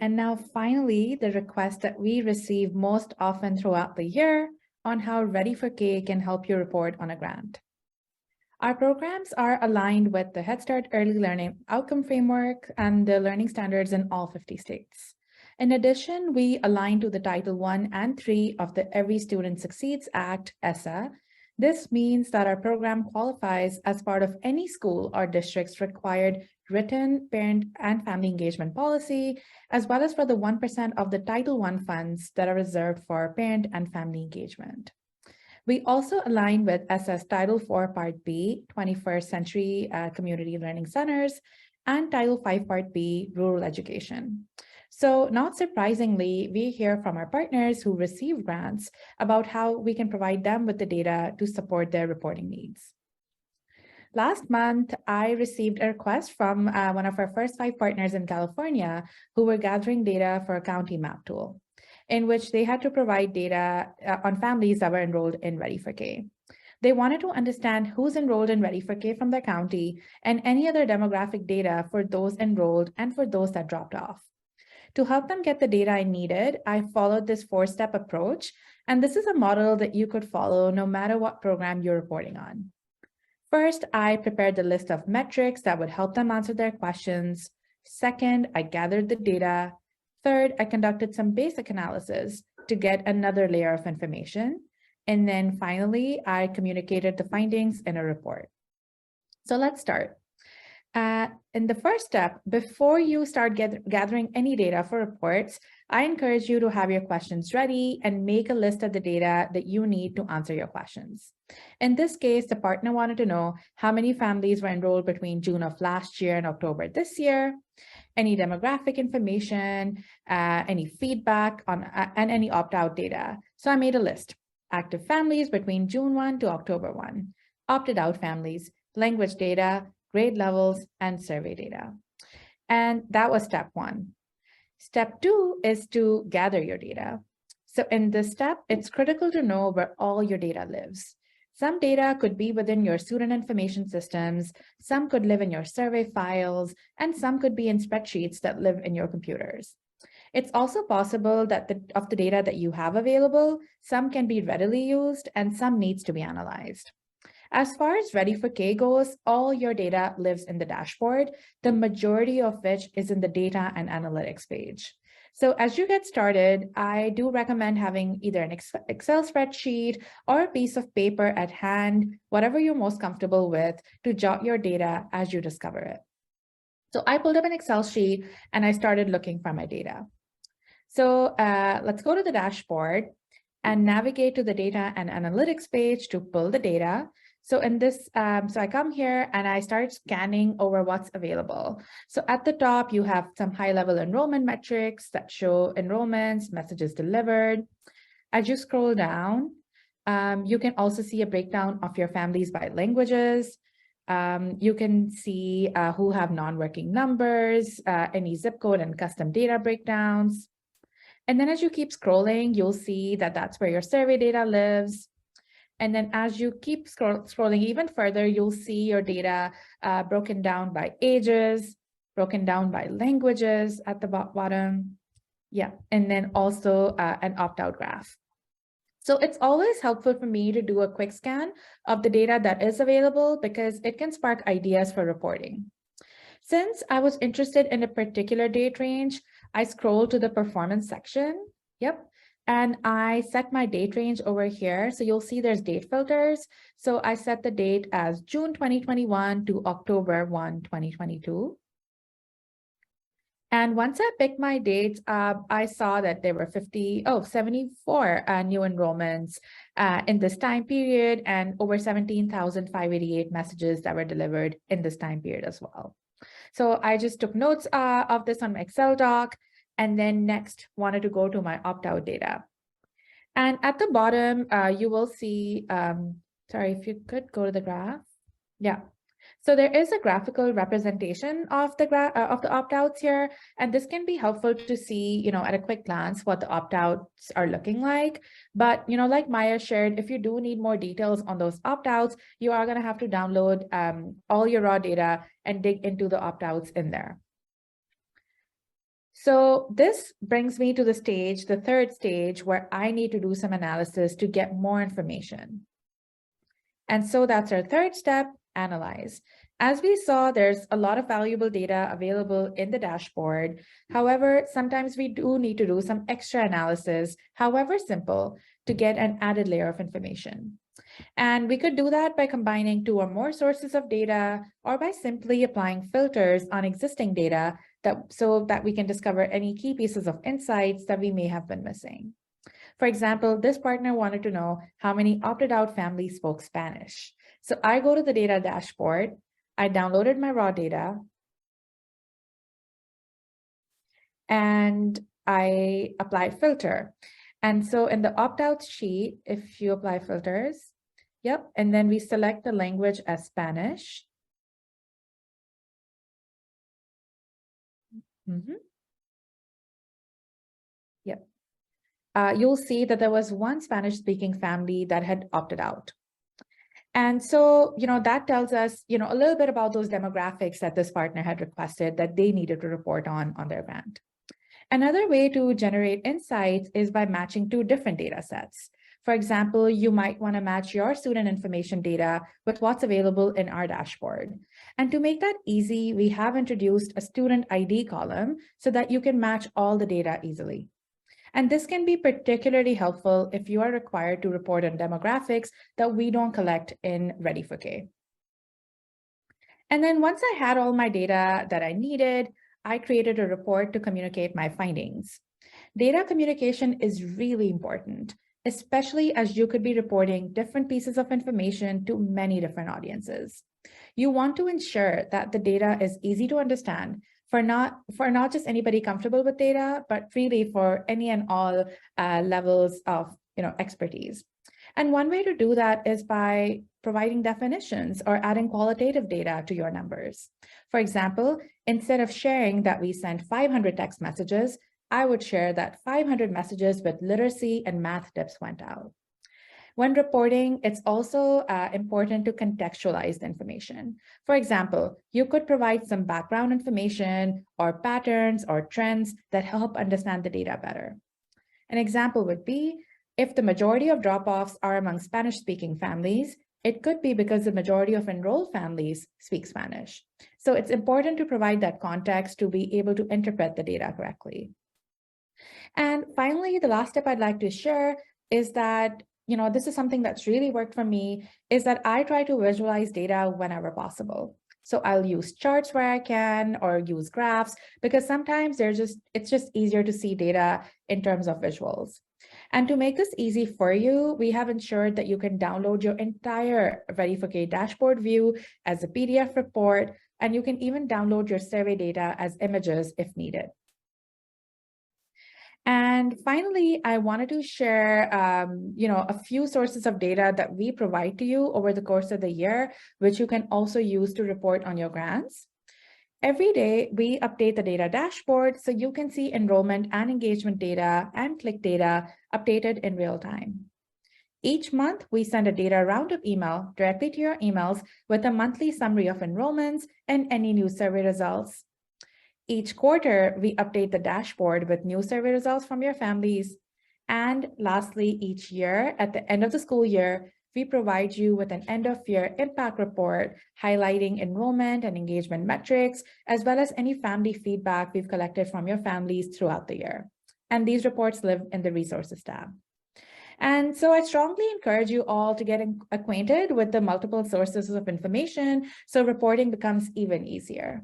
And now finally, the request that we receive most often throughout the year on how Ready for K can help you report on a grant. Our programs are aligned with the Head Start Early Learning Outcome Framework and the learning standards in all 50 states. In addition, we align to the Title I and III of the Every Student Succeeds Act, ESSA. This means that our program qualifies as part of any school or district's required written parent and family engagement policy, as well as for the 1% of the Title I funds that are reserved for parent and family engagement. We also align with ESSA's Title IV Part B, 21st Century Community Learning Centers, and Title V Part B, Rural Education. So not surprisingly, we hear from our partners who receive grants about how we can provide them with the data to support their reporting needs. Last month, I received a request from one of our first 5 partners in California who were gathering data for a county map tool, in which they had to provide data on families that were enrolled in Ready for K. They wanted to understand who's enrolled in Ready for K from their county and any other demographic data for those enrolled and for those that dropped off. To help them get the data I needed, I followed this 4-step approach, and this is a model that you could follow no matter what program you're reporting on. First, I prepared the list of metrics that would help them answer their questions. Second, I gathered the data. Third, I conducted some basic analysis to get another layer of information. And then finally, I communicated the findings in a report. So let's start. In the first step, before you start gathering any data for reports, I encourage you to have your questions ready and make a list of the data that you need to answer your questions. In this case, the partner wanted to know how many families were enrolled between June of last year and October this year, any demographic information, any feedback on and any opt-out data. So I made a list: active families between June 1 to October 1, opted out families, language data, grade levels, and survey data. And that was step 1. Step 2 is to gather your data. So in this step, it's critical to know where all your data lives. Some data could be within your student information systems, some could live in your survey files, and some could be in spreadsheets that live in your computers. It's also possible that of the data that you have available, some can be readily used and some needs to be analyzed. As far as Ready for K goes, all your data lives in the dashboard, the majority of which is in the data and analytics page. So as you get started, I do recommend having either an Excel spreadsheet or a piece of paper at hand, whatever you're most comfortable with, to jot your data as you discover it. So I pulled up an Excel sheet and I started looking for my data. So let's go to the dashboard and navigate to the data and analytics page to pull the data. So in this, so I come here and I start scanning over what's available. So at the top, you have some high-level enrollment metrics that show enrollments, messages delivered. As you scroll down, you can also see a breakdown of your families by languages. You can see who have non-working numbers, any zip code and custom data breakdowns. And then as you keep scrolling, you'll see that that's where your survey data lives. And then as you keep scrolling even further, you'll see your data broken down by ages, broken down by languages at the bottom. Yeah, and then also an opt-out graph. So it's always helpful for me to do a quick scan of the data that is available because it can spark ideas for reporting. Since I was interested in a particular date range, I scrolled to the performance section. Yep. And I set my date range over here. So you'll see there's date filters. So I set the date as June 2021 to October 1, 2022. And once I picked my dates, I saw that there were 74 new enrollments in this time period and over 17,588 messages that were delivered in this time period as well. So I just took notes of this on my Excel doc. And then next wanted to go to my opt-out data. And at the bottom, you will see, sorry, if you could go to the graph. Yeah. So there is a graphical representation of the opt-outs here. And this can be helpful to see, at a quick glance what the opt-outs are looking like. But, like Maya shared, if you do need more details on those opt-outs, you are going to have to download all your raw data and dig into the opt-outs in there. So this brings me to the third stage, where I need to do some analysis to get more information. And so that's our third step, analyze. As we saw, there's a lot of valuable data available in the dashboard. However, sometimes we do need to do some extra analysis, however simple, to get an added layer of information. And we could do that by combining two or more sources of data, or by simply applying filters on existing data so that we can discover any key pieces of insights that we may have been missing. For example, this partner wanted to know how many opted out families spoke Spanish. So I go to the data dashboard, I downloaded my raw data, and I apply filter. And so in the opt-out sheet, if you apply filters, yep, and then we select the language as Spanish. Yep. You'll see that there was one Spanish-speaking family that had opted out. And so, that tells us, a little bit about those demographics that this partner had requested that they needed to report on their grant. Another way to generate insights is by matching two different data sets. For example, you might want to match your student information data with what's available in our dashboard. And to make that easy, we have introduced a student ID column so that you can match all the data easily. And this can be particularly helpful if you are required to report on demographics that we don't collect in Ready4K. And then once I had all my data that I needed, I created a report to communicate my findings. Data communication is really important, especially as you could be reporting different pieces of information to many different audiences. You want to ensure that the data is easy to understand for not just anybody comfortable with data, but really for any and all levels of expertise. And one way to do that is by providing definitions or adding qualitative data to your numbers. For example, instead of sharing that we sent 500 text messages, I would share that 500 messages with literacy and math tips went out. When reporting, it's also important to contextualize the information. For example, you could provide some background information or patterns or trends that help understand the data better. An example would be, if the majority of drop-offs are among Spanish-speaking families, it could be because the majority of enrolled families speak Spanish. So it's important to provide that context to be able to interpret the data correctly. And finally, the last step I'd like to share is that this is something that's really worked for me, is that I try to visualize data whenever possible. So I'll use charts where I can, or use graphs, because sometimes it's just easier to see data in terms of visuals. And to make this easy for you, we have ensured that you can download your entire Ready4K dashboard view as a PDF report, and you can even download your survey data as images if needed. And finally, I wanted to share, a few sources of data that we provide to you over the course of the year, which you can also use to report on your grants. Every day, we update the data dashboard so you can see enrollment and engagement data and click data updated in real time. Each month, we send a data roundup email directly to your emails with a monthly summary of enrollments and any new survey results. Each quarter, we update the dashboard with new survey results from your families. And lastly, each year, at the end of the school year, we provide you with an end-of-year impact report highlighting enrollment and engagement metrics, as well as any family feedback we've collected from your families throughout the year. And these reports live in the Resources tab. And so I strongly encourage you all to get acquainted with the multiple sources of information so reporting becomes even easier.